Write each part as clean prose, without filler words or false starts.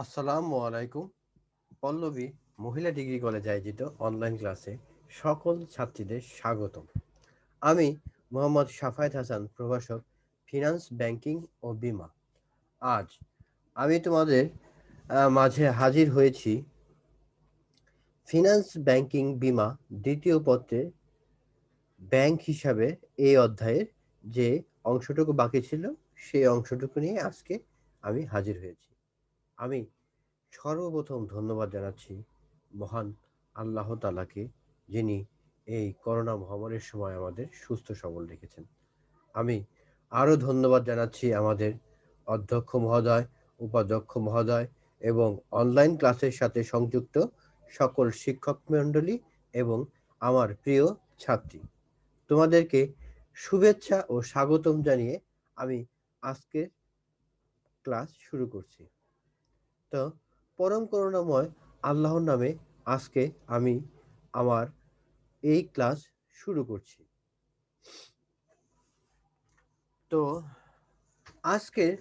আসসালামু আলাইকুম। পল্লবী মহিলা ডিগ্রি কলেজে আয়োজিত অনলাইন ক্লাসে সকল ছাত্রীদের স্বাগতম। আমি মোহাম্মদ শাফায়েত হাসান, প্রভাষক, ফিনান্স, ব্যাংকিং ও বীমা। আজ আমি তোমাদের মাঝে হাজির হয়েছি ফিনান্স, ব্যাংকিং, বীমা দ্বিতীয় পত্রে ব্যাংক হিসাবে এই অধ্যায়ের যে অংশটুকু বাকি ছিল সেই অংশটুকু নিয়ে আজকে আমি হাজির হয়েছি। আমি সর্বপ্রথম ধন্যবাদ জানাচ্ছি মহান আল্লাহ তাআলাকে, যিনি এই করোনা মহামারীর সময় আমাদের সুস্থ সবল রেখেছেন। আমি আরও ধন্যবাদ জানাচ্ছি আমাদের অধ্যক্ষ মহোদয়, উপাধ্যক্ষ মহোদয় এবং অনলাইন ক্লাসের সাথে সংযুক্ত সকল শিক্ষক মণ্ডলী এবং আমার প্রিয় ছাত্রী। তোমাদেরকে শুভেচ্ছা ও স্বাগতম জানিয়ে আমি আজকের ক্লাস শুরু করছি। তো পরম করুণাময় আল্লাহর নামে আজকে আমি আমার এই ক্লাস শুরু করছি। তো আজকের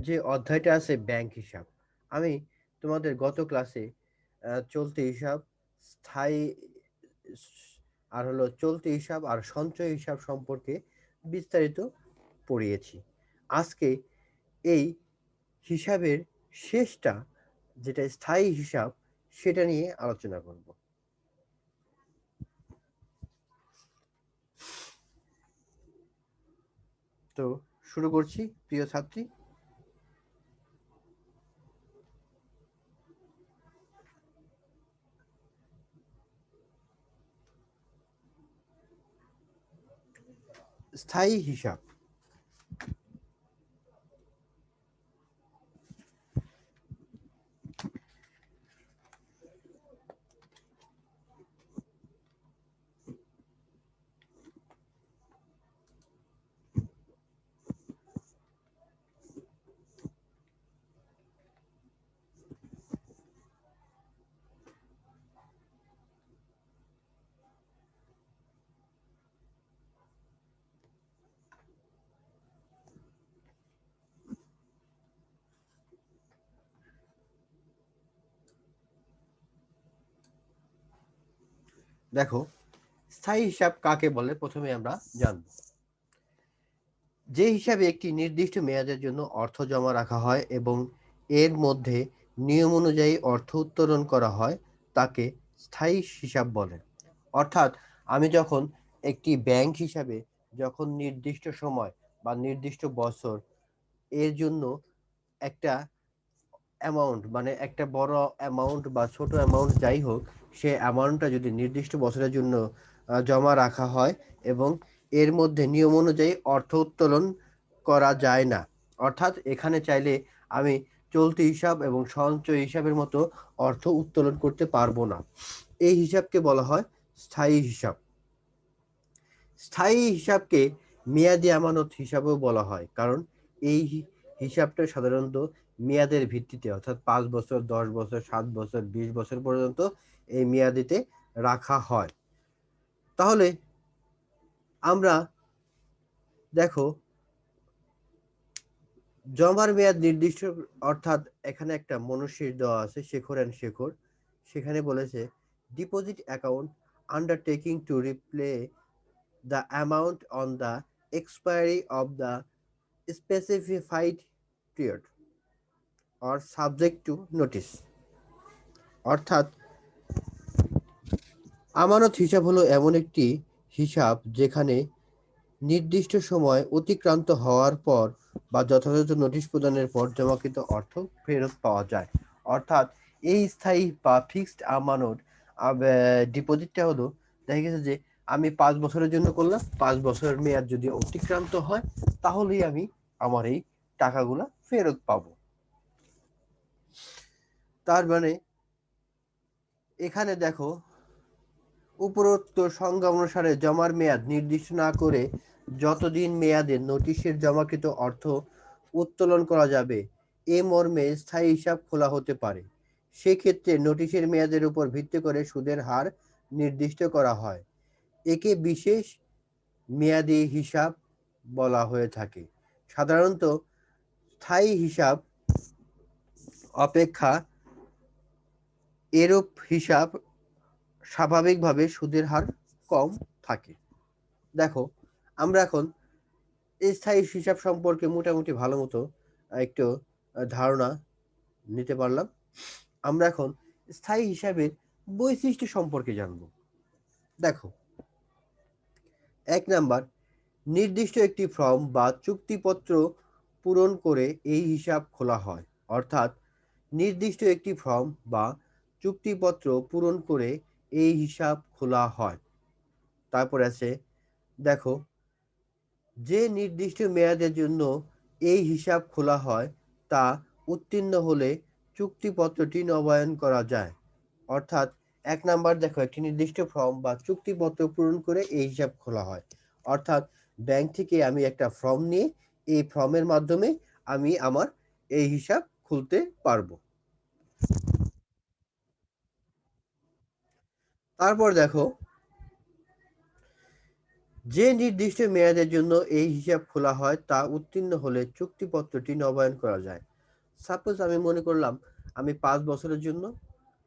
যে অধ্যায়টা আছে ব্যাংক হিসাব, আমি তোমাদের গত ক্লাসে চলতি হিসাব, স্থায়ী আর হলো চলতি হিসাব আর সঞ্চয় হিসাব সম্পর্কে বিস্তারিত পড়িয়েছি। আজকে এই হিসাবের শেষটা, যেটা স্থায়ী হিসাব, সেটা নিয়ে আলোচনা করব। তো শুরু করছি প্রিয় ছাত্রী। স্থায়ী হিসাব। দেখো, স্থায়ী হিসাব কাকে বলে প্রথমে আমরা জানব। যে হিসাবে একটি নির্দিষ্ট মেয়াদের জন্য অর্থ জমা রাখা হয় এবং এর মধ্যে নিয়ম অনুযায়ী অর্থ উত্তোলন করা হয়, তাকে স্থায়ী হিসাব বলে। অর্থাৎ আমি যখন একটি ব্যাংক হিসাবে যখন নির্দিষ্ট সময় বা নির্দিষ্ট বছর এর জন্য একটা অ্যামাউন্ট, মানে একটা বড় অ্যামাউন্ট বা ছোট অ্যামাউন্ট যাই হোক, সে অ্যামাউন্টটা যদি নির্দিষ্ট বছরের জন্য জমা রাখা হয় এবং এর মধ্যে নিয়ম অনুযায়ী অর্থ উত্তোলন করা যায় না, অর্থাৎ এখানে চাইলে আমি চলতি হিসাব এবং সঞ্চয় হিসাবের মতো অর্থ উত্তোলন করতে পারবো না, এই হিসাবকে বলা হয় স্থায়ী হিসাব। স্থায়ী হিসাবকে মেয়াদি আমানত হিসাবেও বলা হয়, কারণ এই হিসাবটা সাধারণত মেয়াদের ভিত্তিতে, অর্থাৎ 5 বছর, 10 বছর, 7 বছর, 20 বছর পর্যন্ত এই মেয়াদিতে রাখা হয়। তাহলে আমরা দেখো, জমার মেয়াদ নির্দিষ্ট, অর্থাৎ এখানে একটা মনুষ্যের দেওয়া আছে শেখর অ্যান্ড শেখর, সেখানে বলেছে deposit account undertaking to repay the amount on the expiry of the specified period or subject to notice। অর্থাৎ আমানত হিসাব হলো এমন একটি হিসাব যেখানে নির্দিষ্ট সময় অতিক্রান্ত হওয়ার পর বা যথাযথ নোটিশ প্রদানের পর জমাকৃত অর্থ ফেরত পাওয়া যায়। অর্থাৎ এই স্থায়ী বা ফিক্সড আমানত ডিপোজিটটা হলো, দেখা গেছে যে আমি 5 বছরের জন্য করলাম, 5 বছরের মেয়াদ যদি অতিক্রান্ত হয় তাহলেই আমি আমার এই টাকাগুলা ফেরত পাবো। তার মানে এখানে দেখো, উপরোক্ত সংজ্ঞা অনুসারে জমার মেয়াদ নির্দিষ্ট না করে যতদিন মেয়াদে নোটিশের জমাকৃত অর্থ উত্তোলন করা যাবে এ মর্মে স্থায়ী হিসাব খোলা হতে পারে। সেক্ষেত্রে নোটিশের মেয়াদের উপর ভিত্তি করে সুদের হার নির্দিষ্ট করা হয়। একে বিশেষ মেয়াদি হিসাব বলা হয়ে থাকে। সাধারণত স্থায়ী হিসাব অপেক্ষা এরূপ হিসাব স্বাভাবিকভাবে সুদের হার কম থাকে। দেখো, আমরা এখন স্থায়ী হিসাব সম্পর্কে মোটামুটি ভালো মতো একটু ধারণা নিতে পারলাম। আমরা এখন স্থায়ী হিসাবের বৈশিষ্ট্য সম্পর্কে জানব। দেখো, ১ নাম্বার, নির্দিষ্ট একটি ফর্ম বা চুক্তিপত্র পূরণ করে এই হিসাব খোলা হয়। অর্থাৎ নির্দিষ্ট একটি ফর্ম বা চুক্তিপত্র পূরণ করে এই হিসাব খোলা হয়। তারপরে আছে, দেখো, যে নির্দিষ্ট মেয়াদের জন্য এই হিসাব খোলা হয় তা উত্তীর্ণ হলে চুক্তিপত্রটি নবায়ন করা যায়। অর্থাৎ ১ নাম্বার, দেখো, একটি নির্দিষ্ট ফর্ম বা চুক্তিপত্র পূরণ করে এই হিসাব খোলা হয়। অর্থাৎ ব্যাংক থেকে আমি একটা ফর্ম নিয়ে এই ফর্মের মাধ্যমে আমি আমার এই হিসাব খুলতে পারবো। তারপর দেখো, যে নির্দিষ্ট মেয়াদের জন্য এই হিসাব খোলা হয় তা উত্তীর্ণ হলে চুক্তিপত্রটি নবায়ন করা যায়। সাপোজ আমি মনে করলাম আমি ৫ বছরের জন্য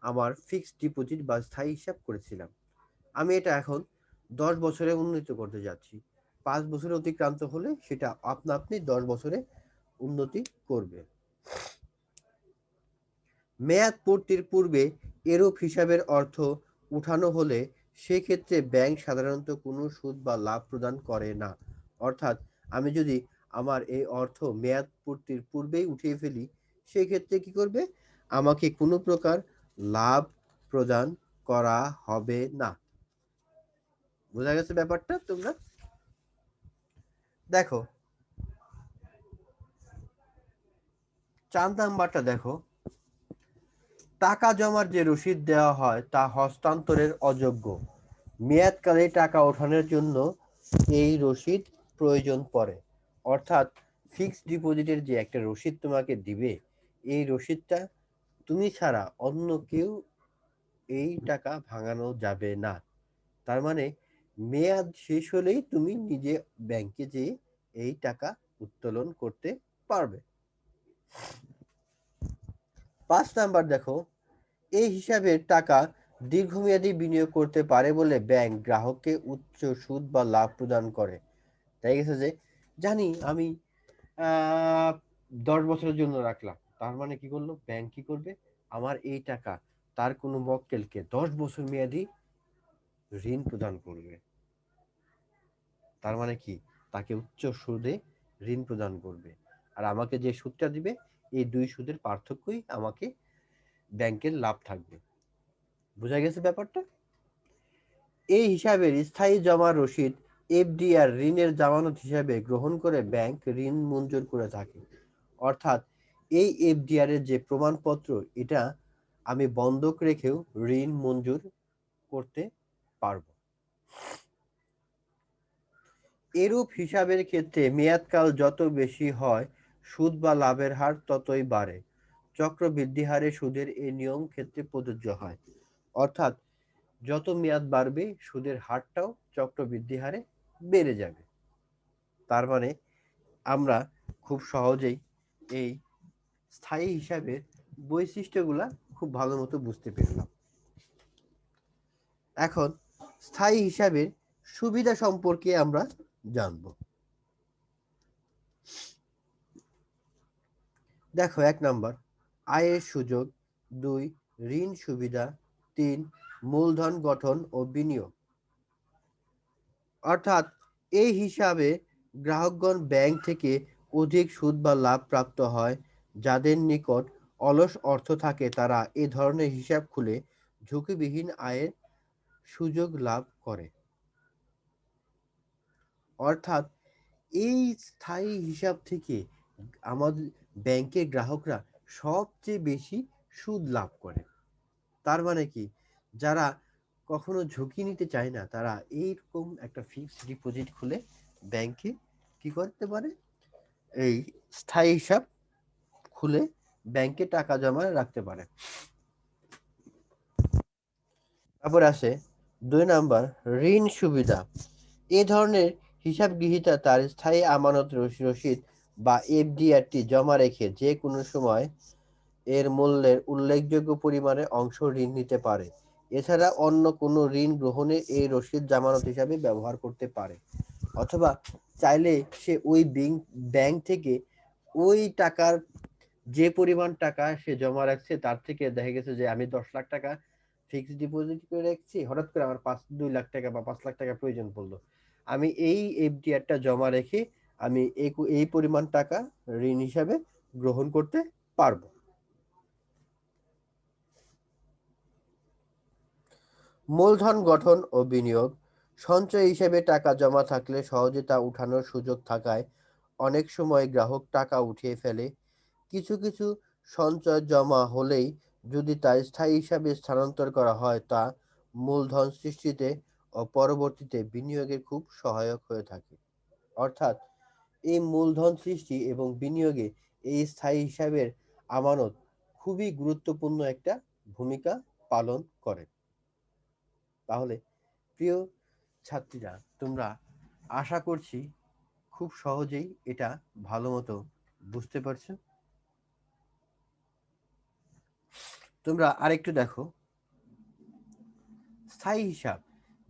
আমার ফিক্সড ডিপোজিট বা স্থায়ী হিসাব করেছিলাম। আমি এটা এখন ১০ বছরে উন্নীত করতে যাচ্ছি। ৫ বছরে অতিক্রান্ত হলে সেটা আপনা আপনি ১০ বছরে উন্নতি করবে। মেয়াদ পূর্তির পূর্বে এরূপ হিসাবের অর্থ উঠানো হলে সেক্ষেত্রে ব্যাংক সাধারণত কোনো সুদ বা লাভ প্রদান করে না। অর্থাৎ আমি যদি আমার এই অর্থ মেয়াদ পূর্তির পূর্বেই উঠিয়ে ফেলি, সেক্ষেত্রে কি করবে? আমাকে কোনো প্রকার লাভ প্রদান করা হবে না। বোঝা গেছে ব্যাপারটা তোমরা? দেখো, ৪ নাম্বারটা দেখো, টাকা জমার যে রসিদ দেওয়া হয় তা হস্তান্তরের অযোগ্য। মেয়াদকালে টাকা ওঠানোর জন্য এই রসিদ প্রয়োজন পড়ে। অর্থাৎ ফিক্সড ডিপোজিটের যে একটা রসিদ তোমাকে দিবে, এই রসিদটা তুমি ছাড়া অন্য কেউ এই টাকা ভাঙানো যাবে না। তার মানে মেয়াদ শেষ হলেই তুমি নিজে ব্যাংকে যেয়ে এই টাকা উত্তোলন করতে পারবে। ৫ নাম্বার দেখো, এই হিসাবের টাকা দীর্ঘমেয়াদী বিনিয়োগ করতে পারে বলে ব্যাংক গ্রাহককে উচ্চ সুদ বা লাভ প্রদান করে। তাই গেছে যে জানি আমি ১০ বছরের জন্য রাখলাম। তার মানে কি করলো? ব্যাংক কি করবে? আমার এই টাকা তার কোনো মক্কেলকে ১০ বছর মেয়াদী ঋণ প্রদান করবে। তার মানে কি? তাকে উচ্চ সুদে ঋণ প্রদান করবে। আর আমাকে যে সুদটা দিবে, এই ২ সুদের পার্থক্যই আমাকে ব্যাংকের লাভ থাকবে। বোঝা গেছে ব্যাপারটা? এই হিসাবের স্থায়ী জমা রসিদ এফডিআর ঋণের জামানত হিসাবে গ্রহণ করে ব্যাংক ঋণ মঞ্জুর করে থাকে। অর্থাৎ এই এফডিআর এর যে প্রমাণপত্র, এটা আমি বন্ধক রেখেও ঋণ মঞ্জুর করতে পারবো। এরূপ হিসাবের ক্ষেত্রে মেয়াদকাল যত বেশি হয় সুদ বা লাভের হার ততই বাড়ে। চক্রবৃদ্ধি হারে সুদের এই নিয়ম ক্ষেত্রে প্রযোজ্য হয়। অর্থাৎ যত মেয়াদ বাড়বে সুদের হারটাও চক্রবৃদ্ধি হারে বেড়ে যাবে। তার মানে আমরা খুব সহজেই এই স্থায়ী হিসাবের বৈশিষ্ট্যগুলা খুব ভালো মতো বুঝতে পারলাম। এখন স্থায়ী হিসাবের সুবিধা সম্পর্কে আমরা জানব। দেখো, ১ নাম্বার, আয়ের সুযোগ। ২, ঋণ সুবিধা। ৩, মূলধন গঠন ও বিনিয়োগ। অর্থাৎ এই হিসাবে গ্রাহকগণ ব্যাংক থেকে অধিক সুদ বা লাভ প্রাপ্ত হয়। যাদের নিকট অলস অর্থ থাকে তারা এ ধরনের হিসাব খুলে ঝুঁকিবিহীন আয়ের সুযোগ লাভ করে। অর্থাৎ এই স্থায়ী হিসাব থেকে আমাদের ব্যাংকের গ্রাহকরা সবচেয়ে বেশি সুদ লাভ করে। তার মানে কি? যারা কখনো ঝুঁকি নিতে চায় না, তারা এইরকম একটা ফিক্সড ডিপোজিট খুলে ব্যাংকে কি করতে পারে? এই স্থায়ী হিসাব খুলে ব্যাংকে টাকা জমা রাখতে পারে। তারপর আসে ২ নাম্বার, ঋণ সুবিধা। এ ধরনের হিসাব গৃহীতা তার স্থায়ী আমানত রসিদ বা এফডিআরটি জমা রেখে যে কোনো সময় এর মূল্যের উল্লেখযোগ্য পরিমাণে অংশ ঋণ নিতে পারে। এছাড়া অন্য কোনো ঋণ গ্রহণে এই রসিদ জামানত হিসাবে ব্যবহার করতে পারে। অথবা চাইলে সে ওই ব্যাংক থেকে ওই টাকার যে পরিমাণ টাকা সে জমা রাখছে তার থেকে দেখা গেছে যে আমি 10 লাখ টাকা ফিক্সড ডিপোজিট করে রাখছি, হঠাৎ করে আমার 2 লাখ টাকা বা 5 লাখ টাকা প্রয়োজন পড়লো, আমি এই এফডিআরটা জমা রেখে আমি এই পরিমাণ টাকা ঋণ হিসাবে গ্রহণ করতে পারবো। মূলধন গঠন ও বিনিয়োগ। সঞ্চয় হিসেবে টাকা জমা থাকলে সহজে তা উঠানোর সুযোগ থাকায় অনেক সময় গ্রাহক টাকা উঠিয়ে ফেলে। কিছু কিছু সঞ্চয় জমা হলেই যদি তা স্থায়ী হিসাবে স্থানান্তর করা হয় তা মূলধন সৃষ্টিতে ও পরবর্তীতে বিনিয়োগে খুব সহায়ক হয়ে থাকে। অর্থাৎ এই মূলধন সৃষ্টি এবং বিনিয়োগে এই স্থায়ী হিসাবের আমানত খুবই গুরুত্বপূর্ণ একটা ভূমিকা পালন করে। তাহলে প্রিয় ছাত্রীরা, তোমরা আশা করছি খুব সহজেই এটা ভালো মতো বুঝতে পারছো। তোমরা আরেকটু দেখো, স্থায়ী হিসাব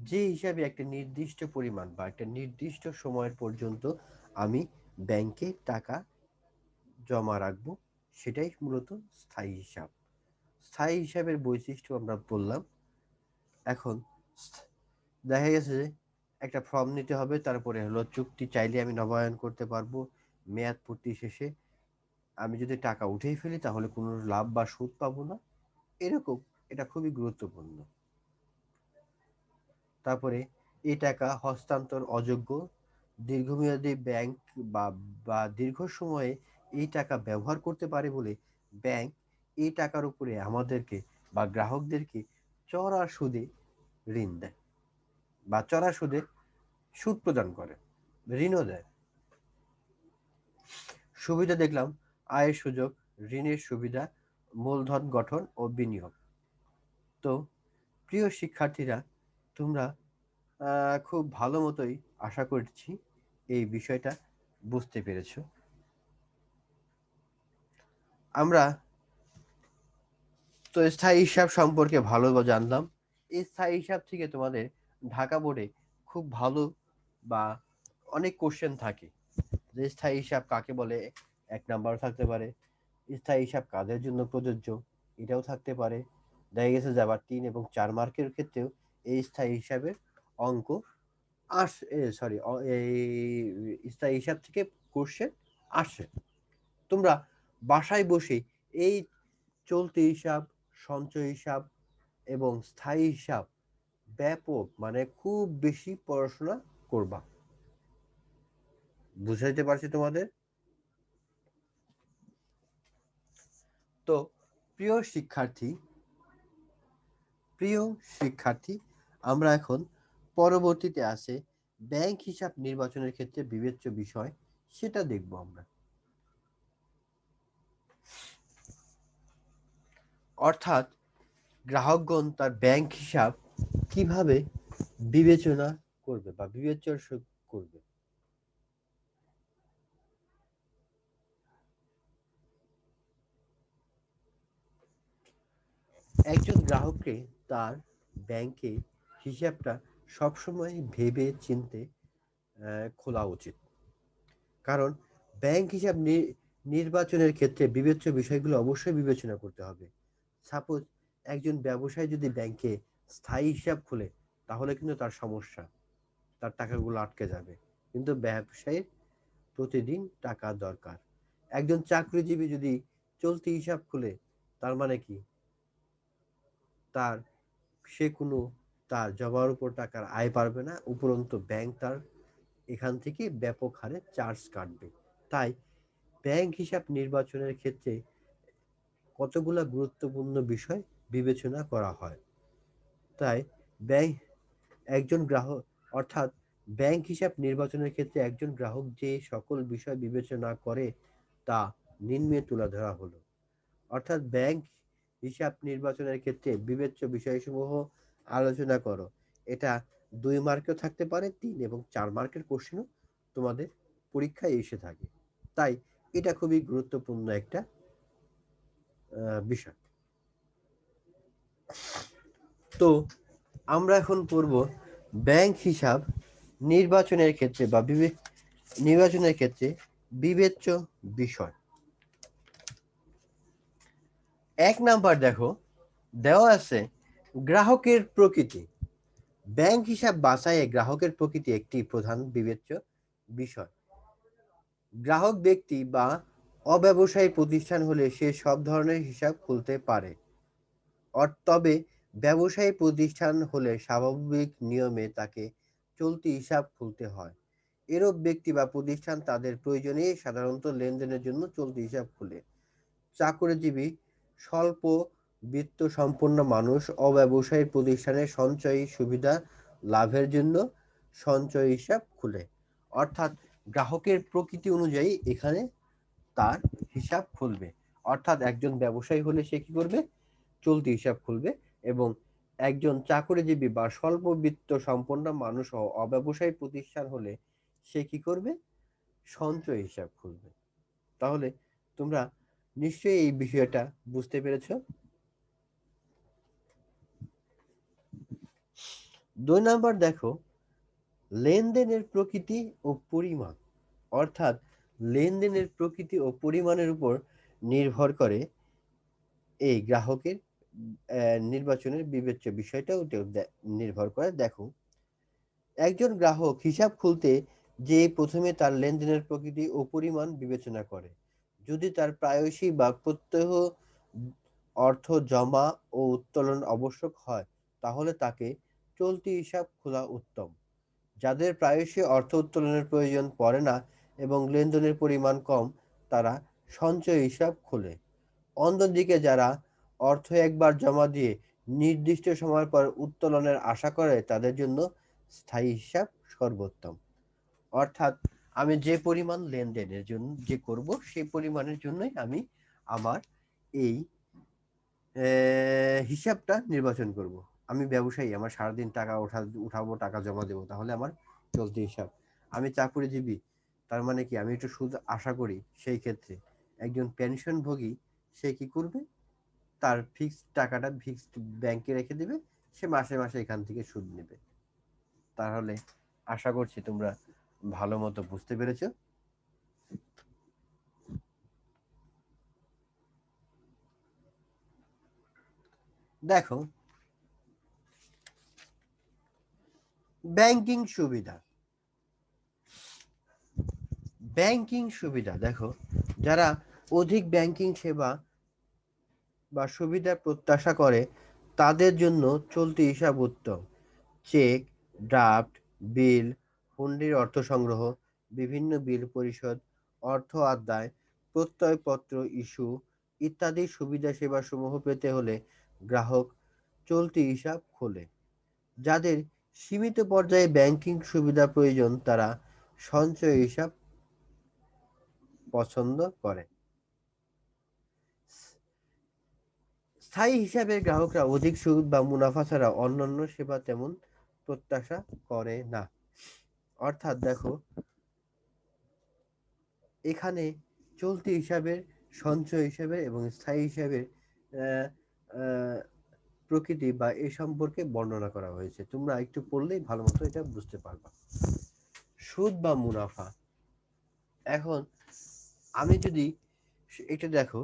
যে হিসাবে একটা নির্দিষ্ট পরিমাণ বা একটা নির্দিষ্ট সময়ের পর্যন্ত আমি ব্যাংকে টাকা জমা রাখবো, সেটাই মূলত স্থায়ী হিসাব। স্থায়ী হিসাবের বৈশিষ্ট্য আমরা বললাম। এখন দেখা গেছে যে একটা ফর্ম নিতে হবে, তারপরে হলো চুক্তি চাইলে আমি নবায়ন করতে পারবো, মেয়াদ পূর্তি শেষে আমি যদি টাকা উঠেই ফেলি তাহলে কোনো লাভ বা সুদ পাবো না, এরকম। এটা খুবই গুরুত্বপূর্ণ। তারপরে এই টাকা হস্তান্তর অযোগ্য, দীর্ঘমেয়াদী ব্যাংক বা বা দীর্ঘ সময়ে এই টাকা ব্যবহার করতে পারে বলে ব্যাংক এই টাকার উপরে আমাদেরকে বা গ্রাহকদেরকে চড়া সুদে ঋণ দেয় বা চড়া সুদে সুদ প্রদান করে, ঋণও দেয়। সুবিধা দেখলাম, আয়ের সুযোগ, ঋণের সুবিধা, মূলধন গঠন ও বিনিয়োগ। তো প্রিয় শিক্ষার্থীরা, তোমরা খুব ভালো মতোই আশা করছি এই বিষয়টা বুঝতে পেরেছো। আমরা তো স্থায়ী হিসাব সম্পর্কে ভালো জানলাম। এই স্থায়ী হিসাব থেকে তোমাদের ঢাকা বোর্ডে খুব ভালো বা অনেক কোশ্চেন থাকে যে স্থায়ী হিসাব কাকে বলে, 1 নাম্বার থাকতে পারে। স্থায়ী হিসাব কাদের জন্য প্রযোজ্য, এটাও থাকতে পারে। দেখা গেছে যে আবার 3 এবং 4 মার্কের ক্ষেত্রেও এই স্থায়ী হিসাবের অঙ্ক সরি, এই স্থায়ী হিসাব থেকে কোশ্চেন আসে। তোমরা বাসায় বসে এই চলতি হিসাব, সঞ্চয় হিসাব এবং স্থায়ী হিসাব ব্যাপক মানে খুব বেশি পড়াশোনা করবা। বুঝাইতে পারছি তোমাদের? তো প্রিয় শিক্ষার্থী, প্রিয় শিক্ষার্থী, আমরা এখন পরবর্তীতে আছে ব্যাংক হিসাব নির্বাচনের ক্ষেত্রে বিবেচ্য বিষয়, সেটা দেখব আমরা। অর্থাৎ গ্রাহকগণ তার ব্যাংক হিসাব কিভাবে বিবেচনা করবে বা বিবেচ্য করবে। একজন গ্রাহককে তার ব্যাংকে হিসাবটা সবসময় ভেবে চিনতে খোলা উচিত। কারণ ব্যাংক হিসাব নির্বাচনের ক্ষেত্রে বিবেচ্য বিষয়গুলো অবশ্যই বিবেচনা করতে হবে। সাপোজ একজন ব্যবসায়ী যদি ব্যাংকে স্থায়ী হিসাব খোলে তাহলে কিন্তু তার সমস্যা, তার টাকাগুলো আটকে যাবে। কিন্তু ব্যবসায়ীর প্রতিদিন টাকা দরকার। একজন চাকরিজীবী যদি চলতি হিসাব খুলে, তার মানে কি, তার সে কোনো তার জমার উপর টাকার আয় পারবে না, উপরন্তু ব্যাংক তার এখান থেকে ব্যাপক হারে চার্জ কাটবে। তাই ব্যাংক হিসাব নির্বাচনের ক্ষেত্রে কতগুলা গুরুত্বপূর্ণ বিষয় বিবেচনা করা হয়। তাই ব্যাংক একজন গ্রাহক অর্থাৎ ব্যাংক হিসাব নির্বাচনের ক্ষেত্রে একজন গ্রাহক যে সকল বিষয় বিবেচনা করে তা নিম্নে তুলে ধরা হলো। অর্থাৎ ব্যাংক হিসাব নির্বাচনের ক্ষেত্রে বিবেচ্য বিষয়সমূহ আলোচনা করো। এটা 2 মার্কেও থাকতে পারে, 3 এবং 4 মার্কের কোশ্চেনও তোমাদের পরীক্ষায় এসে থাকে। তাই এটা খুবই গুরুত্বপূর্ণ একটা বিষয়। তো আমরা এখন পড়ব ব্যাংক হিসাব নির্বাচনের ক্ষেত্রে বা নির্বাচনের ক্ষেত্রে বিবেচ্য বিষয়। 1 নাম্বার দেখো, দেওয়া আছে গ্রাহকের প্রকৃতি। ব্যাংক হিসাব বাছাইয়ে গ্রাহকের প্রকৃতি একটি প্রধান বিবেচ্য বিষয়। গ্রাহক ব্যক্তি বা অব্যবসায়ী প্রতিষ্ঠান হলে সে সব ধরনের হিসাব খুলতে পারে। তবে ব্যবসায়ী প্রতিষ্ঠান হলে স্বাভাবিক নিয়মে তাকে চলতি হিসাব খুলতে হয়। এরূপ ব্যক্তি বা প্রতিষ্ঠান তাদের প্রয়োজনে সাধারণত লেনদেনের জন্য চলতি হিসাব খুলে। চাকরিজীবী, স্বল্প বিত্ত সম্পন্ন মানুষ অব্যবসায়ী প্রতিষ্ঠানের সঞ্চয়ী সুবিধা লাভের জন্য সঞ্চয় হিসাব খুলে। অর্থাৎ গ্রাহকের প্রকৃতি অনুযায়ী এখানে তার হিসাব খুলবে। অর্থাৎ একজন ব্যবসায়ী হলে সে কি করবে? চলতি হিসাব খুলবে। এবং একজন চাকরিজীবী বা স্বল্প বিত্ত সম্পন্ন মানুষ ও অব্যবসায়ী প্রতিষ্ঠান হলে সে কি করবে? সঞ্চয় হিসাব খুলবে। তাহলে তোমরা নিশ্চয়ই এই বিষয়টা বুঝতে পেরেছো। 2 নাম্বার দেখো, লেনদেনের প্রকৃতি ও পরিমাণ। অর্থাৎ লেনদেনের প্রকৃতি ও পরিমাণের উপর নির্ভর করে এই গ্রাহকের নির্বাচনের বিবেচ্য বিষয়টাও নির্ভর করে। দেখো, একজন গ্রাহক হিসাব খুলতে যে প্রথমে তার লেনদেনের প্রকৃতি ও পরিমাণ বিবেচনা করে। যদি তার প্রায়শই বা প্রত্যহ অর্থ জমা ও উত্তোলন আবশ্যক হয় তাহলে তাকে চলতি হিসাব খোলা উত্তম। যাদের প্রায়শই অর্থ উত্তোলনের প্রয়োজন পড়ে না এবং লেনদেনের পরিমাণ কম, তারা সঞ্চয় হিসাব খোলে। অন্যদিকে যারা অর্থ একবার জমা দিয়ে নির্দিষ্ট সময় পর উত্তোলনের আশা করে তাদের জন্য স্থায়ী হিসাব সর্বোত্তম। অর্থাৎ আমি যে পরিমাণ লেনদেনের জন্য যে করব সেই পরিমাণের জন্যই আমি আমার এই হিসাবটা নির্বাচন করব। আমি ব্যবসায়ী, আমার সারাদিন টাকা উঠাবো, টাকা জমা দেবো, তাহলে আমার চলতি হিসাব। আমি চাকরিজীবী, তার মানে কি আমি একটু সুদ আশা করি, সেই ক্ষেত্রে একজন পেনশনভোগী সে কি করবে? তার ফিক্সড টাকাটা ফিক্সড ব্যাংকে রেখে দিবে, সে মাসে মাসে এখান থেকে সুদ নেবে। তাহলে আশা করছি তোমরা ভালো মতো বুঝতে পেরেছো। দেখো, ব্যাংকিং সুবিধা। ব্যাংকিং সুবিধা দেখো, যারা অধিক ব্যাংকিং সেবা বা সুবিধা প্রত্যাশা করে তাদের জন্য চলতি হিসাব উত্তম। চেক, ড্রাফট, বিল, হুন্ডির অর্থ সংগ্রহ, বিভিন্ন বিল পরিশোধ, অর্থ আদায়, প্রত্যয়পত্র ইস্যু ইত্যাদি সুবিধা সেবা সমূহ পেতে হলে গ্রাহক চলতি হিসাব খোলে। যাদের সীমিত পর্যায়ে ব্যাংকিং সুবিধা প্রয়োজন তারা সঞ্চয় হিসাব পছন্দ করে। স্থায়ী হিসাবের গ্রাহকরা অধিক সুদ বা মুনাফা ছাড়া অন্যান্য সেবা তেমন প্রত্যাশা করে না। অর্থাৎ দেখো, এখানে চলতি হিসাবের, সঞ্চয় হিসাবের এবং স্থায়ী হিসাবের আহ, আহ, প্রকৃতি বা এ সম্পর্কে বর্ণনা করা হয়েছে। তোমরা একটু পড়লেই ভালো মতো এটা বুঝতে পারবা। সুদ বা মুনাফা। এখন আমি যদি এটা দেখো,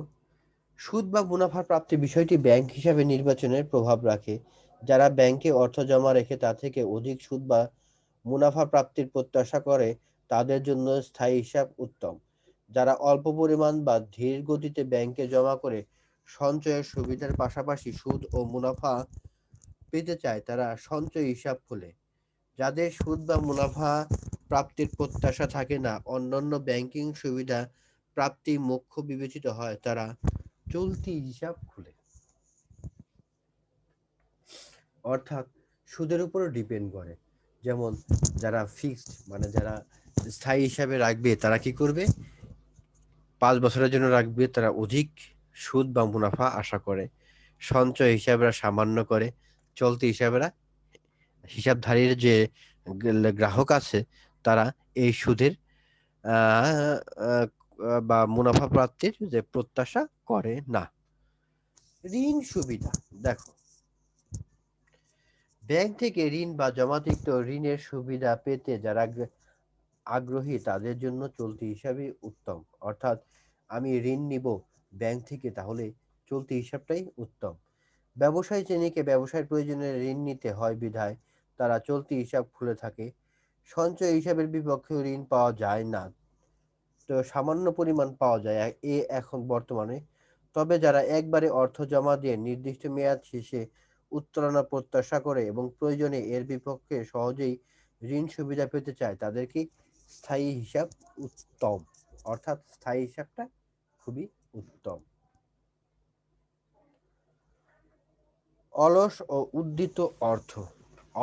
সুদ বা মুনাফা প্রাপ্তির বিষয়টি ব্যাংক হিসাবে নির্বাচনের প্রভাব রাখে। যারা ব্যাংকে অর্থ জমা রেখে তা থেকে অধিক সুদ বা মুনাফা প্রাপ্তির প্রত্যাশা করে তাদের জন্য স্থায়ী হিসাব উত্তম। যারা অল্প পরিমাণ বা ধীর গতিতে ব্যাংকে জমা করে সঞ্চয়ের সুবিধার পাশাপাশি সুদ ও মুনাফা পেতে চায় তারা সঞ্চয় হিসাব খোলে। যাদের সুদ বা মুনাফা প্রাপ্তির প্রত্যাশা থাকে না, অন্যান্য ব্যাংকিং সুবিধা প্রাপ্তি মুখ্য বিবেচিত হয়, তারা চলতি হিসাব খুলে। অর্থাৎ সুদের উপরও ডিপেন্ড করে। যেমন যারা ফিক্সড মানে যারা স্থায়ী হিসাবে রাখবে তারা কি করবে? 5 বছরের জন্য রাখবে, তারা অধিক সুদ বা মুনাফা আশা করে। সঞ্চয় হিসাবেরা সামান্য করে। চলতি হিসাবেরা, হিসাবধারীর যে গ্রাহক আছে তারা এই সুদের আহ, আহ, বা মুনাফা প্রাপ্তির যে প্রত্যাশা করে না। ঋণ সুবিধা। দেখো, ব্যাংক থেকে ঋণ বা জমাতিরিক্ত ঋণের সুবিধা পেতে যারা আগ্রহী তাদের জন্য চলতি হিসাবই উত্তম। অর্থাৎ আমি ঋণ নিব ব্যাংক থেকে, তাহলে চলতি হিসাবটাই উত্তম। ব্যবসায়ী শ্রেণীকে ব্যবসায়ের প্রয়োজনে ঋণ নিতে হয় বিধায় তারা চলতি হিসাব খুলে থাকে। সঞ্চয় হিসাবের বিপক্ষে ঋণ পাওয়া যায় না, তো সামান্য পরিমাণ পাওয়া যায় এখন বর্তমানে। তবে যারা একবারে অর্থ জমা দিয়ে নির্দিষ্ট মেয়াদ শেষে উত্তোলনের প্রত্যাশা করে এবং প্রয়োজনে এর বিপক্ষে সহজেই ঋণ সুবিধা পেতে চায় তাদেরকে স্থায়ী হিসাব উত্তম। অর্থাৎ স্থায়ী হিসাবটা খুবই উত্তম। অলস ও উদ্দিত অর্থ।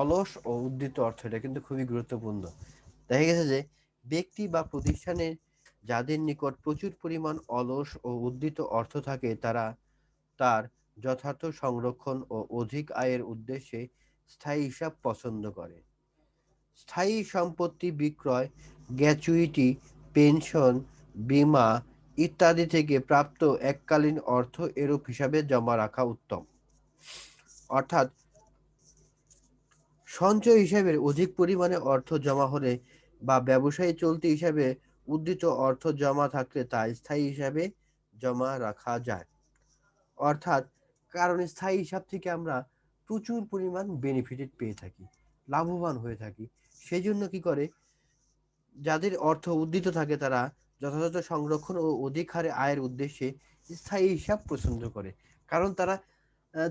অলস ও উদ্দিত অর্থ এটা কিন্তু খুবই গুরুত্বপূর্ণ। দেখা গেছে যে ব্যক্তি বা প্রতিষ্ঠানের যাদের নিকট প্রচুর পরিমাণ অলস ও উদ্দিত অর্থ থাকে তারা তার যথার্থ সংরক্ষণ ও অধিক আয়ের উদ্দেশ্যে স্থায়ী হিসাব পছন্দ করে। স্থায়ী সম্পত্তি বিক্রয়, গ্র্যাচুইটি, পেনশন, বীমা ইত্যাদি থেকে প্রাপ্ত এককালীন অর্থ এরূপ হিসাবে জমা রাখা উত্তম। অর্থাৎ সঞ্চয় হিসাবে অধিক পরিমাণে অর্থ জমা হলে বা ব্যবসায়ী চলতি হিসাবে উদ্ধৃত অর্থ জমা থাকলে তা স্থায়ী হিসাবে জমা রাখা যায়। অর্থাৎ কারণ স্থায়ী হিসাব থেকে আমরা প্রচুর পরিমাণ বেনিফিটেড পেয়ে থাকি, লাভবান হয়ে থাকি। সেই জন্য কি করে, যাদের অর্থ উদ্ধৃত থাকে তারা যথাযথ সংরক্ষণ ও অধিক হারে আয়ের উদ্দেশ্যে স্থায়ী হিসাব পছন্দ করে। কারণ তারা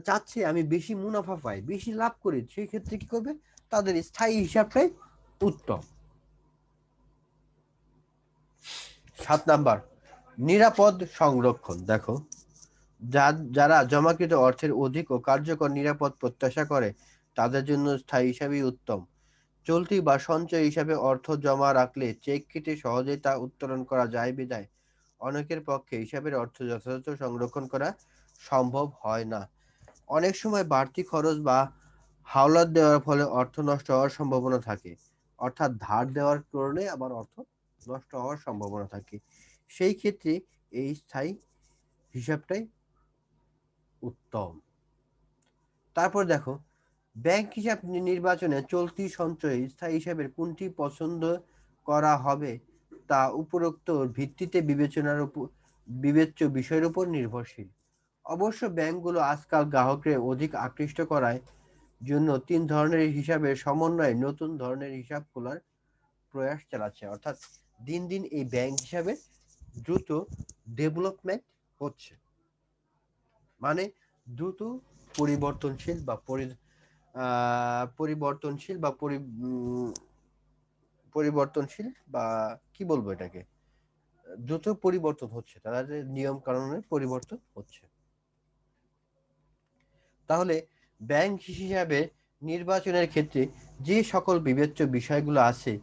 চাচ্ছে আমি বেশি মুনাফা পাই, বেশি লাভ করি, সেই ক্ষেত্রে কি করবে, তাদের স্থায়ী হিসাবটাই উত্তম। 7 নাম্বার, নিরাপদ সংরক্ষণ। দেখো, যারা জমাকৃত অর্থের অধিক ও কার্যকর নিরাপদ প্রত্যাশা করে তাদের জন্য স্থায়ী হিসাবই উত্তম। চলতি বা সঞ্চয় হিসাবে অর্থ জমা রাখলে চেক কেটে সহজেই তা উত্তোলন করা যায় বিধায় অনেকের পক্ষে হিসাবের অর্থ যথাযথ সংরক্ষণ করা সম্ভব হয় না। অনেক সময় বাড়তি খরচ বা হাওলাত দেওয়ার ফলে অর্থ নষ্ট হওয়ার সম্ভাবনা থাকে। অর্থাৎ ধার দেওয়ার কারণে আবার অর্থ নষ্ট হওয়ার সম্ভাবনা থাকে। সেই ক্ষেত্রে এই স্থায়ী হিসাবটাই উত্তম। তারপর দেখো, ব্যাংক হিসাব নির্বাচনে চলতি সঞ্চয় স্থায়ী হিসাবের কোনটি পছন্দ করা হবে তা উপরোক্ত ভিত্তিতে বিবেচ্য বিষয়ের উপর নির্ভরশীল। অবশ্য ব্যাংকগুলো আজকাল গ্রাহককে অধিক আকৃষ্ট করার জন্য 3 ধরনের হিসাবের সমন্বয়ে নতুন ধরনের হিসাব খোলার প্রয়াস চালাচ্ছে। অর্থাৎ দিন দিন এই ব্যাংক হিসাবে দ্রুত ডেভেলপমেন্ট হচ্ছে, মানে দ্রুত পরিবর্তনশীল বা পরিবর্তনশীল বা পরিবর্তনশীল বা কি বলবো এটাকে, দ্রুত পরিবর্তন হচ্ছে, তাদের নিয়ম কানুনের পরিবর্তন হচ্ছে। তাহলে ব্যাংক হিসাবে নির্বাচনের ক্ষেত্রে যে সকল বিবেচ্য বিষয়গুলো আছে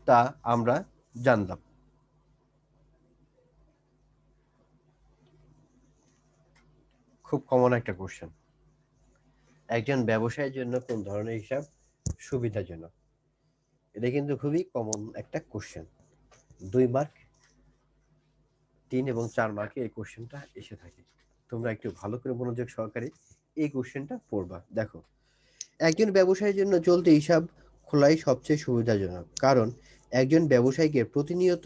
তা আমরা জানলাম। খুব কমন একটা কোশ্চেন, একজন ব্যবসায়ীর জন্য কোন ধরনের হিসাব সুবিধাজনক, এটা কিন্তু খুবই কমন একটা কোশ্চেন। 2 মার্ক, 3 এবং 4 মার্কে এই কোশ্চেনটা এসে থাকে। তোমরা একটু ভালো করে মনোযোগ সহকারে এই কোশ্চেনটা পড়বা। দেখো, একজন ব্যবসায়ীর জন্য চলতি হিসাব খোলাই সবচেয়ে সুবিধাজনক, কারণ একজন ব্যবসায়ীকে প্রতিনিয়ত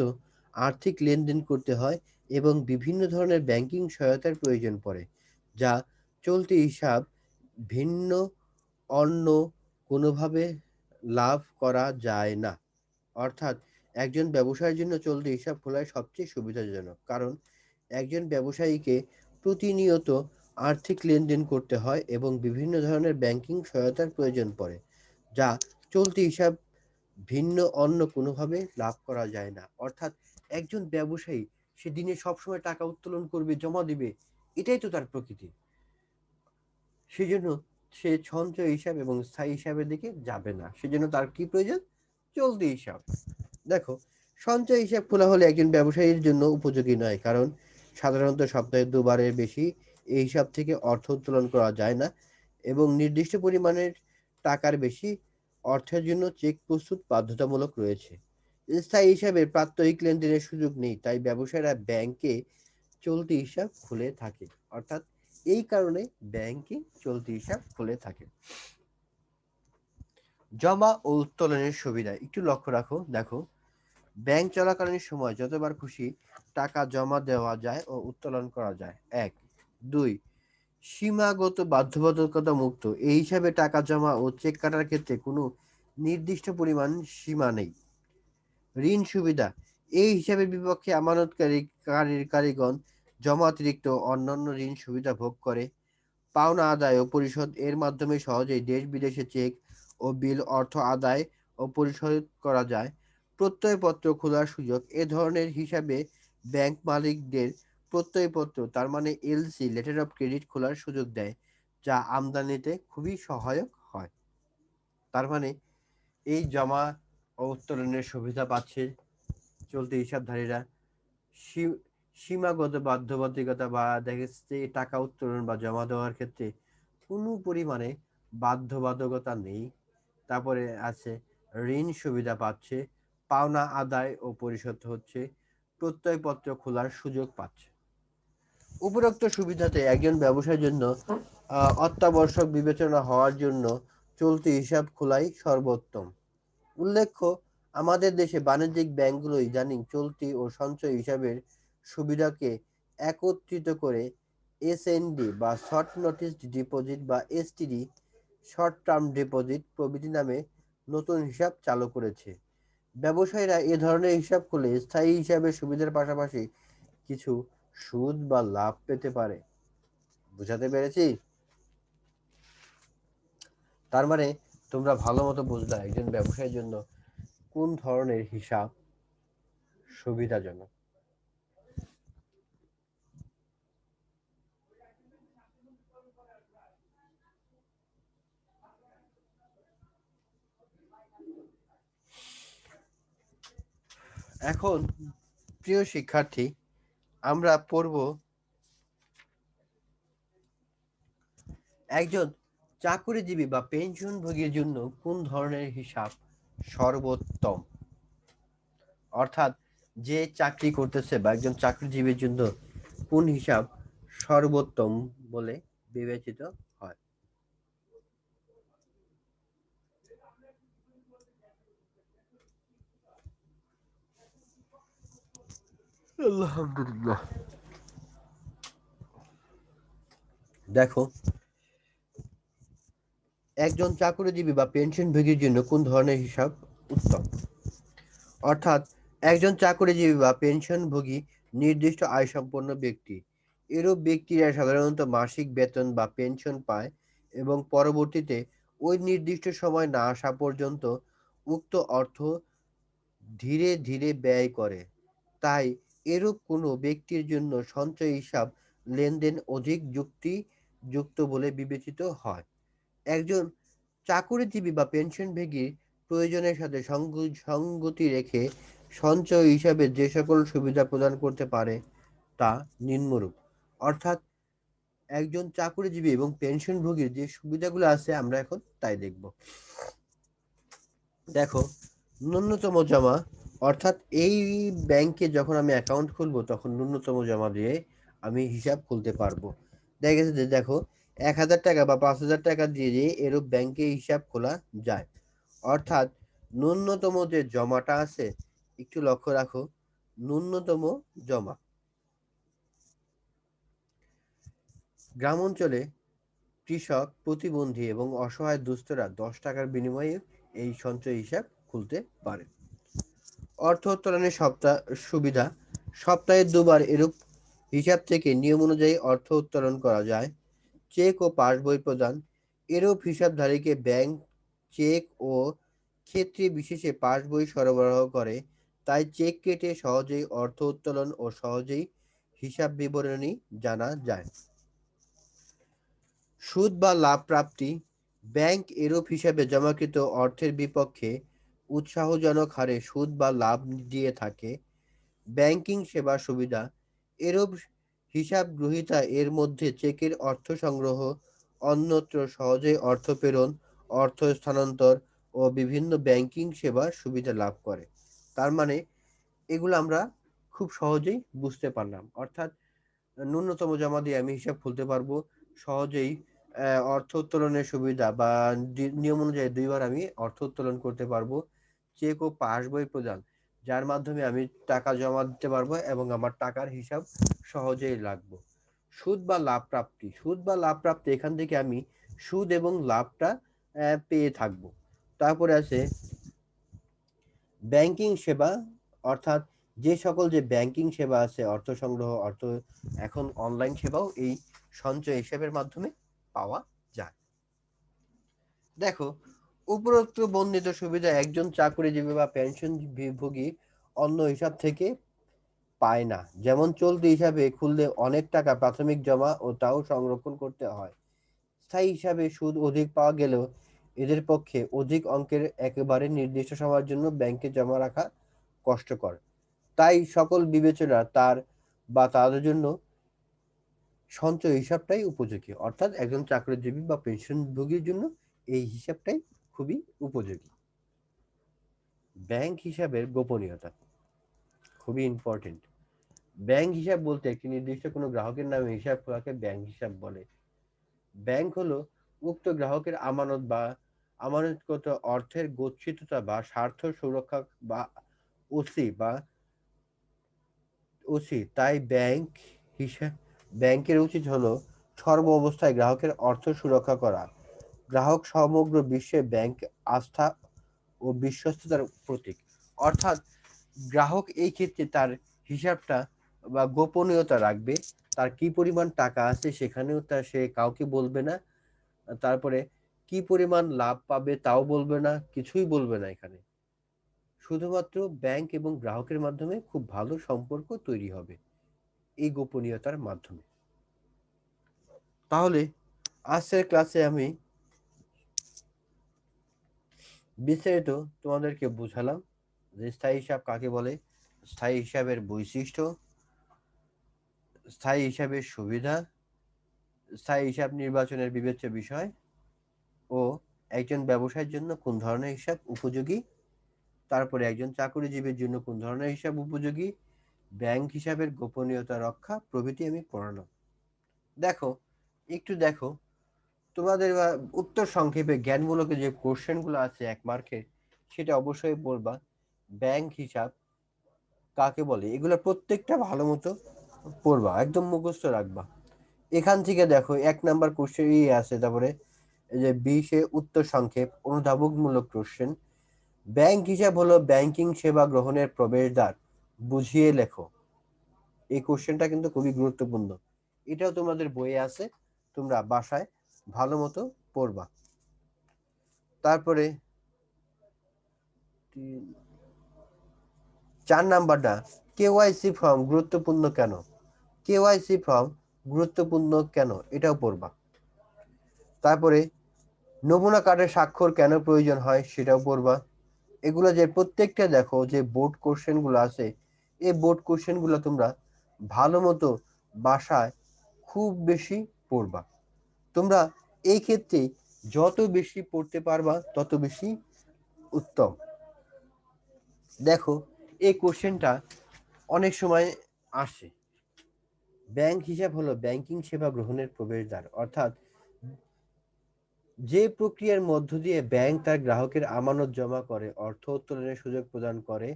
আর্থিক লেনদেন করতে হয় এবং বিভিন্ন ধরনের ব্যাংকিং সহায়তার প্রয়োজন পড়ে, যা চলতি হিসাব ভিন্ন অন্য কোনোভাবে লাভ করা যায় না। অর্থাৎ একজন ব্যবসায়ীর জন্য চলতি হিসাব খোলাই সবচেয়ে সুবিধাজনক, কারণ একজন ব্যবসায়ীকে প্রতিনিয়ত আর্থিক লেনদেন করতে হয় এবং বিভিন্ন ধরনের ব্যাংকিং সহায়তার প্রয়োজন পড়ে, যা চলতি হিসাব ভিন্ন অন্য কোনোভাবে লাভ করা যায় না। অর্থাৎ একজন ব্যবসায়ী সে দিনে সবসময় টাকা উত্তোলন করবে, জমা দিবে, এটাই তো তার প্রকৃতি। সেজন্য সে সঞ্চয় হিসাব এবং স্থায়ী হিসাবের দিকে যাবে না। সেজন্য তার কি প্রয়োজন, চলতি হিসাব। দেখো, সঞ্চয় হিসাব খোলা হলে একজন ব্যবসায়ীর জন্য উপযোগী নয়, কারণ সাধারণত সপ্তাহে 2বারের বেশি এই হিসাব থেকে অর্থ উত্তোলন করা যায় না এবং নির্দিষ্ট পরিমাণের টাকার বেশি অর্থের জন্য চেক প্রস্তুত বাধ্যতামূলক রয়েছে। স্থায়ী হিসাবে প্রাত্যহিক লেনদেনের সুযোগ নেই, তাই ব্যবসায়ীরা ব্যাংকে চলতি হিসাব খুলে থাকে। অর্থাৎ এই কারণে ব্যাংকে চলতি হিসাব খুলে থাকে। জমা ও উত্তোলনের সুবিধা একটু লক্ষ্য রাখো। দেখো, ব্যাংক চলাকালীন সময় যতবার খুশি টাকা জমা দেওয়া যায় ও উত্তোলন করা যায়। ১। ২। সীমাগত বাধ্যবাধকতা মুক্ত। এই হিসাবে টাকা জমা ও চেক কাটার ক্ষেত্রে কোনো নির্দিষ্ট পরিমাণ সীমা নেই। ঋণ সুবিধা। এই হিসাবের বিপক্ষে আমানতকারীগণ জমা অতিরিক্ত অন্যান্য ঋণ সুবিধা ভোগ করে। পাওনা আদায় ও পরিশোধ। এর মাধ্যমে সহজেই দেশ-বিদেশে চেক ও বিল অর্থ আদায় ও পরিশোধ করা যায়। প্রত্যয়পত্র খোলার সুযোগ। এ ধরনের হিসাবে ব্যাংক মালিকদের প্রত্যয়পত্র, তার মানে এলসি, লেটার অফ ক্রেডিট খোলার সুযোগ দেয়, যা আমদানিতে খুবই সহায়ক হয়। তার মানে এই জমা ও উত্তোলনের সুবিধা পাচ্ছে চলতি হিসাবধারীরা। সীমাগত বাধ্যবাধকতা বা দেখা যাচ্ছে টাকা উত্তোলন বা জমা দেওয়ার ক্ষেত্রে কোনো পরিমাণে বাধ্যবাধকতা নেই। তারপরে আছে ঋণ সুবিধা পাচ্ছে, পাওনা আদায় ও পরিশোধ হচ্ছে, প্রত্যয়পত্র খোলার সুযোগ পাচ্ছে। উপরোক্ত সুবিধাতে একজন ব্যবসায়ীর জন্য অত্যাবশ্যক বিবেচনা হওয়ার জন্য চলতি হিসাব খোলাই সর্বোত্তম। উল্লেখ্য, আমাদের দেশে বাণিজ্যিক ব্যাংকগুলো ইদানিং চলতি ও সঞ্চয় হিসাবের সুবিধাকে একত্রিত করে এসএনডি বা শর্ট নোটিস ডিপোজিট বা এসটিডি, শর্ট টার্ম ডিপোজিট প্রভৃতি নামে নতুন হিসাব চালু করেছে। ব্যবসায়ীরা এ ধরনের হিসাব খুলে স্থায়ী হিসাবের সুবিধার পাশাপাশি কিছু সুদ বা লাভ পেতে পারে। বুঝাতে পেরেছি? তার মানে তোমরা ভালো মতো বুঝলা একজন ব্যবসায়ীর জন্য কোন ধরনের হিসাব সুবিধাজনক। এখন প্রিয় শিক্ষার্থী, আমরা পড়ব একজন চাকুরিজীবী বা পেনশনভোগীর জন্য কোন ধরনের হিসাব সর্বোত্তম। অর্থাৎ যে চাকরি করতেছে বা একজন চাকরিজীবীর জন্য কোন হিসাব সর্বোত্তম বলে বিবেচিত হয়। আলহামদুলিল্লাহ। দেখো, একজন চাকরিজীবী বা পেনশনভোগীর জন্য কোন ধরনের হিসাব উত্তম। অর্থাৎ একজন চাকরিজীবী বা পেনশনভোগী নির্দিষ্ট আয়সম্পন্ন ব্যক্তি। এরূপ ব্যক্তিরা সাধারণত মাসিক বেতন বা পেনশন পায় এবং পরবর্তীতে ওই নির্দিষ্ট সময় না আসা পর্যন্ত উক্ত অর্থ ধীরে ধীরে ব্যয় করে। তাই এরূপ কোনো ব্যক্তির জন্য সঞ্চয় হিসাব লেনদেন অধিক যুক্তিযুক্ত বলে বিবেচিত হয়। একজন চাকুরিজীবী বা পেনশনভোগীর প্রয়োজনের সাথে সঙ্গতি রেখে সঞ্চয় হিসাবে যে সকল সুবিধা প্রদান করতে পারে তা নিম্নরূপ। অর্থাৎ একজন চাকুরিজীবী এবং পেনশনভোগীর যে সুবিধাগুলো আছে আমরা এখন তাই দেখব। দেখো, ন্যূনতম জমা। অর্থাৎ এই ব্যাংকে যখন আমি অ্যাকাউন্ট খুলবো তখন ন্যূনতম জমা দিয়ে আমি হিসাব খুলতে পারবো। দেখা গেছে যে দেখো, ১,০০০ টাকা বা ৫,০০০ টাকা দিয়ে এরূপ ব্যাংকে হিসাব খোলা যায়। অর্থাৎ ন্যূনতম যে জমাটা আছে, একটু লক্ষ্য রাখো, ন্যূনতম জমা। গ্রাম অঞ্চলে কৃষক, প্রতিবন্ধী এবং অসহায় দুস্থরা ১০ টাকার বিনিময়ে এই সঞ্চয় হিসাব খুলতে পারে। অর্থ উত্তোলনের সুবিধা। সপ্তাহে ২ বার এরূপ হিসাব থেকে নিয়ম অনুযায়ী অর্থ উত্তোলন করা যায়। চেক ও পাসবই প্রদান। এরূপ হিসাবধারীকে ব্যাংক চেক ও ক্ষেত্রে বিশেষে পাসবই সরবরাহ করে। তাই চেক কেটে সহজেই অর্থ উত্তোলন ও সহজেই হিসাব বিবরণী জানা যায়। সুদ বা লাভ প্রাপ্তি। ব্যাংক এরূপ হিসাবে জমাকৃত অর্থের বিপক্ষে উৎসাহজনক হারে সুদ বা লাভ দিয়ে থাকে। ব্যাংকিং সেবা সুবিধা। এরূপ হিসাব গ্রহীতা এর মধ্যে চেকের অর্থ সংগ্রহ, অন্যত্র সহজেই অর্থ প্রেরণ, অর্থ স্থানান্তর ও বিভিন্ন ব্যাংকিং সেবা সুবিধা লাভ করে। তার মানে এগুলো আমরা খুব সহজেই বুঝতে পারলাম। অর্থাৎ ন্যূনতম জমা দিয়ে আমি হিসাব খুলতে পারবো সহজেই। অর্থ উত্তোলনের সুবিধা বা নিয়ম অনুযায়ী 2 বার আমি অর্থ উত্তোলন করতে পারবো। চেক ও পাসবই প্রদান, যার মাধ্যমে আমি টাকা জমা দিতে পারবো এবং আমার টাকার হিসাব সহজেই রাখবো। সুদ বা লাভ প্রাপ্তি, সুদ বা লাভ প্রাপ্তি, এখান থেকে আমি সুদ এবং লাভটা পেয়ে থাকবো। তারপরে আছে ব্যাংকিং সেবা, অর্থাৎ যে সকল যে ব্যাংকিং সেবা আছে, অর্থ সংগ্রহ, অর্থ এখন অনলাইন সেবাও এই সঞ্চয় হিসাবের মাধ্যমে পাওয়া যায়। দেখো, উপরোক্ত বর্ণিত সুবিধা একজন চাকরিজীবী বা পেনশনভোগী অন্য হিসাব থেকে পায় না। যেমন চলতি হিসাবে খুললে অনেক টাকা প্রাথমিক জমা ও তাও সংরক্ষণ করতে হয়। স্থায়ী হিসাবে সুদ অধিক পাওয়া গেলেও এদের পক্ষে অধিক অঙ্কের একেবারে নির্দিষ্ট সময়ের জন্য ব্যাংকে জমা রাখা কষ্টকর। তাই সকল বিবেচনা তার বা তাদের জন্য সঞ্চয় হিসাবটাই উপযোগী, অর্থাৎ একজন চাকরিজীবী বা পেনশনভোগীর জন্য এই হিসাবটাই খুবই উপযোগী। ব্যাংক হিসাবের গোপনীয়তা খুবই ইম্পর্টেন্ট। ব্যাংক হিসাব বলতে একটি নির্দিষ্ট কোনো গ্রাহকের নামে হিসাব খোলাকে ব্যাংক হিসাব বলে। ব্যাংক হলো উক্ত গ্রাহকের আমানত বা আমানতগত অর্থের গচ্ছিততা বা স্বার্থ সুরক্ষা বা ওসি বা ওসি। তাই ব্যাংকের উচিত হলো সর্ব অবস্থায় গ্রাহকের অর্থ সুরক্ষা করা। গ্রাহক সমগ্র বিশ্বে ব্যাংক আস্থা ও বিশ্বস্ততার প্রতীক। অর্থাৎ গ্রাহক এই ক্ষেত্রে তার হিসাবটা বা গোপনীয়তা রাখবে। তার কি পরিমাণ টাকা আছে সেখানেও সে কাউকে বলবে না। তারপরে কি পরিমাণ লাভ পাবে তাও বলবে না, কিছুই বলবে না এখানে। শুধুমাত্র ব্যাংক এবং গ্রাহকের মাধ্যমে খুব ভালো সম্পর্ক তৈরি হবে এই গোপনীয়তার মাধ্যমে। তাহলে আজকের ক্লাসে আমি বিস্তারিত তোমাদেরকে বুঝালাম যে স্থায়ী হিসাব কাকে বলে, স্থায়ী হিসাবের বৈশিষ্ট্য, স্থায়ী হিসাবের সুবিধা, স্থায়ী হিসাব নির্বাচনের বিবেচ্য বিষয় ও একজন ব্যবসায়ীর জন্য কোন ধরনের হিসাব উপযোগী, তারপরে একজন চাকরিজীবীর জন্য কোন ধরনের হিসাব উপযোগী, ব্যাংক হিসাবের গোপনীয়তা রক্ষা প্রভৃতি আমি পড়ালাম। দেখো, একটু দেখো, তোমাদের উত্তর সংক্ষেপে জ্ঞানমূলক যে কোশ্চেনগুলো আছে 1 মার্কের, সেটা অবশ্যই পড়বা। ব্যাংক হিসাব কাকে বলে এগুলো প্রত্যেকটা ভালো মতো পড়বা, একদম মুখস্থ রাখবা। এখান থেকে দেখো 1 নাম্বার কোশ্চেন আছে, তারপরে এই যে 20-এ উত্তর সংক্ষেপ অনুধাবকমূলক কোশ্চেন। ব্যাংক হিসাব হলো ব্যাংকিং সেবা গ্রহণের প্রবেশদ্বার, বুঝিয়ে লেখো। এই কোশ্চেনটা কিন্তু খুবই গুরুত্বপূর্ণ, এটাও তোমাদের বইয়ে আছে, তোমরা বাসায় ভালো মতো পড়বা। তারপরে 4 নাম্বারটা, কেওয়াইসি ফর্ম গুরুত্বপূর্ণ কেন, কেওয়াইসি ফর্ম গুরুত্বপূর্ণ কেন এটাও পড়বা। তারপরে নমুনা কার্ডের স্বাক্ষর কেন প্রয়োজন হয় সেটাও পড়বা। এগুলো যে প্রত্যেকটা দেখো যে বোর্ড কোশ্চেন গুলো আছে, এই বোর্ড কোশ্চেন গুলো তোমরা ভালো মতো বাসায় খুব বেশি পড়বা। তোমরা এই ক্ষেত্রে যত বেশি পড়তে পারবা তত বেশি উত্তম। দেখো, এই কোশ্চেনটা অনেক সময় আসে। ব্যাংক হিসাব হলো ব্যাংকিং সেবা গ্রহণের প্রবেশদ্বার, অর্থাৎ যে প্রক্রিয়ার মধ্য দিয়ে ব্যাংক তার গ্রাহকের আমানত জমা করে, অর্থ উত্তোলনের সুযোগ প্রদান করে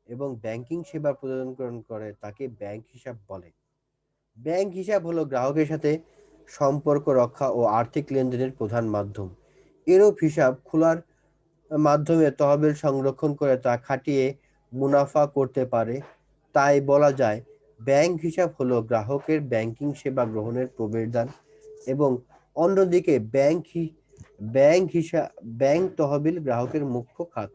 এবং ব্যাংকিং সেবা প্রদান করে তাকে ব্যাংক হিসাব বলে। ব্যাংক হিসাব হলো গ্রাহকের সাথে সম্পর্ক রক্ষা ও আর্থিক লেনদেনের প্রধান মাধ্যম। এরূপ হিসাব খোলার মাধ্যমে তহবিল সংরক্ষণ করে তা খাটিয়ে মুনাফা করতে পারে। তাই বলা যায় ব্যাংক হিসাব হলো গ্রাহকের ব্যাংকিং সেবা গ্রহণের প্রবেশদ্বার এবং অন্যদিকে ব্যাংক তহবিল গ্রাহকের মুখ্য খাত।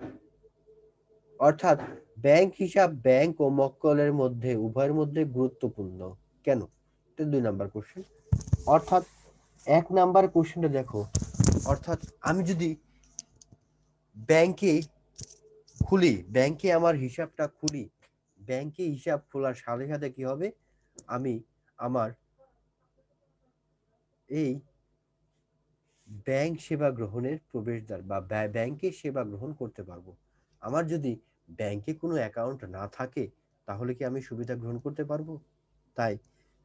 অর্থাৎ ব্যাংক হিসাব ব্যাংক ও মক্কেলের মধ্যে উভয়ের মধ্যে গুরুত্বপূর্ণ কেন, এটা 2 নাম্বার কোশ্চেন। অর্থাৎ 1 নাম্বার কোশ্চেনটা দেখো, অর্থাৎ আমি যদি ব্যাংকে ব্যাংকে আমার হিসাবটা খুলি, ব্যাংকে হিসাব খোলার সাথে সাথে কি হবে, আমি আমার এই ব্যাংক সেবা গ্রহণের প্রবেশদ্বার বা ব্যাংকে সেবা গ্রহণ করতে পারবো। আমার যদি ব্যাংকে কোনো অ্যাকাউন্ট না থাকে তাহলে কি আমি সুবিধা গ্রহণ করতে পারবো? তাই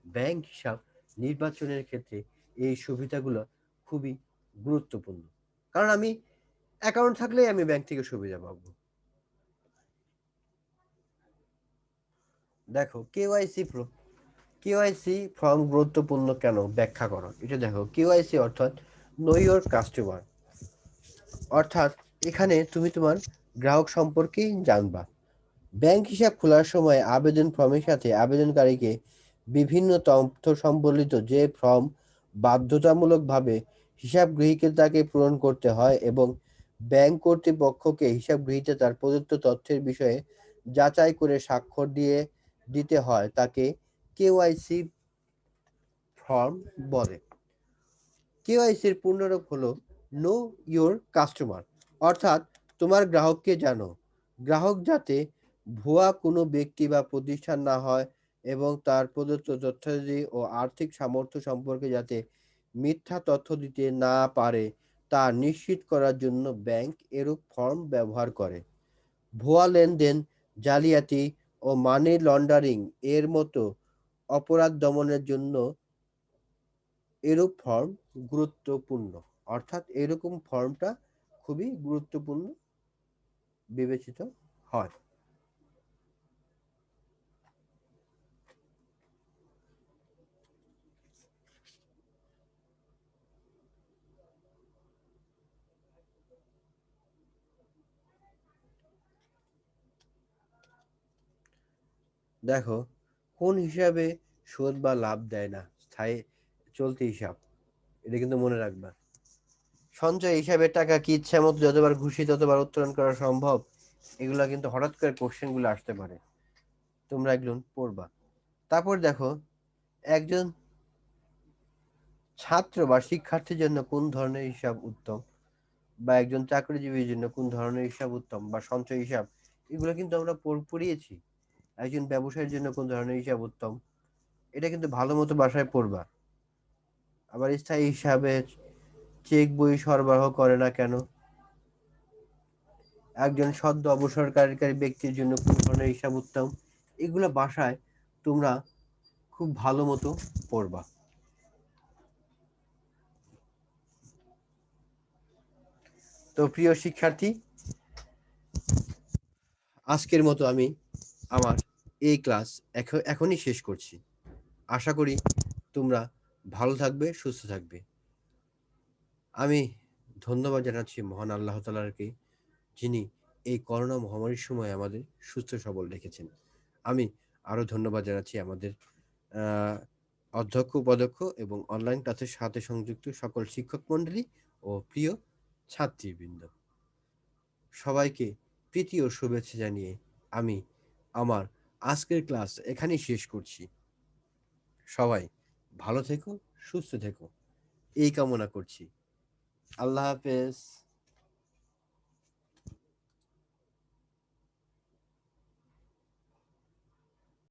ব্যাংক হিসাব নির্বাচনের ক্ষেত্রে এই সুবিধাগুলো খুবই গুরুত্বপূর্ণ। কারণ আমি অ্যাকাউন্ট থাকলেই আমি ব্যাংক থেকে সুবিধা পাবো। দেখো কেওয়াইসি ফর্ম গুরুত্বপূর্ণ কেন ব্যাখ্যা করো। এটা দেখো, কেওয়াইসি অর্থাৎ নো ইওর কাস্টমার, অর্থাৎ এখানে তুমি তোমার গ্রাহক সম্পর্কেই জানবা। ব্যাংক হিসাব খোলার সময় আবেদন ফর্মের সাথে আবেদনকারীকে বিভিন্ন তথ্য সম্বলিত যে ফর্ম বাধ্যতামূলকভাবে হিসাব গ্রহীতাকে পূরণ করতে হয় এবং ব্যাংক কর্তৃপক্ষকে হিসাব গ্রহীতা তার প্রদত্ত তথ্যের বিষয়ে যাচাই করে স্বাক্ষর দিতে হয় তাকে কেওয়াইসি ফর্ম বলে। কেওয়াইসির পূর্ণরূপ হলো নো ইওর কাস্টমার, অর্থাৎ তোমার গ্রাহককে জানো। গ্রাহক যাতে ভুয়া কোনো ব্যক্তি বা প্রতিষ্ঠান না হয় এবং তার প্রদত্ত তথ্যাদি ও আর্থিক সামর্থ্য সম্পর্কে যাতে মিথ্যা তথ্য দিতে না পারে তা নিশ্চিত করার জন্য ব্যাংক এরূপ ফর্ম ব্যবহার করে। ভুয়া লেনদেন, জালিয়াতি ও মানি লন্ডারিং এর মতো অপরাধ দমনের জন্য এরূপ ফর্ম গুরুত্বপূর্ণ, অর্থাৎ এরকম ফর্মটা খুবই গুরুত্বপূর্ণ বিবেচিত হয়। দেখো, কোন হিসাবে সুদ বা লাভ দেয় না, স্থায়ী চলতি হিসাব, এটা কিন্তু মনে রাখবা। সঞ্চয় হিসাবের টাকা কি ইচ্ছা মতো যতবার খুশি ততবার উত্তোলন করা সম্ভব, এগুলা কিন্তু হঠাৎ করে কোশ্চেন গুলো আসতে পারে, তোমরা একজন পড়বা। তারপর দেখো, একজন ছাত্র বা শিক্ষার্থীর জন্য কোন ধরনের হিসাব উত্তম, বা একজন চাকরিজীবীর জন্য কোন ধরনের হিসাব উত্তম, বা সঞ্চয় হিসাব, এগুলো কিন্তু আমরা পড়িয়েছি। একজন ব্যবসায়ীর জন্য কোন ধরনের হিসাব উত্তম, এটা কিন্তু ভালো মতো বাসায় পড়বা। আবার স্থায়ী হিসাবে চেক বই সরবরাহ করে না কেন, একজন সদ্য অবসরকারী ব্যক্তির জন্য কোন ধরনের হিসাব উত্তম, এগুলো বাসায় তোমরা খুব ভালো মতো পড়বা। তো প্রিয় শিক্ষার্থী, আজকের মতো আমি আমার এই ক্লাস এখনই শেষ করছি। আশা করি তোমরা ভালো থাকবে, সুস্থ থাকবে। আমি ধন্যবাদ জানাচ্ছি মহান আল্লাহ তাআলাকে, যিনি এই করোনা মহামারীর সময় আমাদের সুস্থ সবল রেখেছেন। আমি আরো ধন্যবাদ জানাচ্ছি আমাদের আহ, অধ্যক্ষ, উপাধ্যক্ষ এবং অনলাইন ক্লাসের সাথে সংযুক্ত সকল শিক্ষক মণ্ডলী ও প্রিয় ছাত্রীবৃন্দ। সবাইকে প্রীতি ও শুভেচ্ছা জানিয়ে আমি আমার আজকের ক্লাস এখানেই শেষ করছি। সবাই ভালো থেকো, সুস্থ থেকো, এই কামনা করছি। আল্লাহ হাফেজ।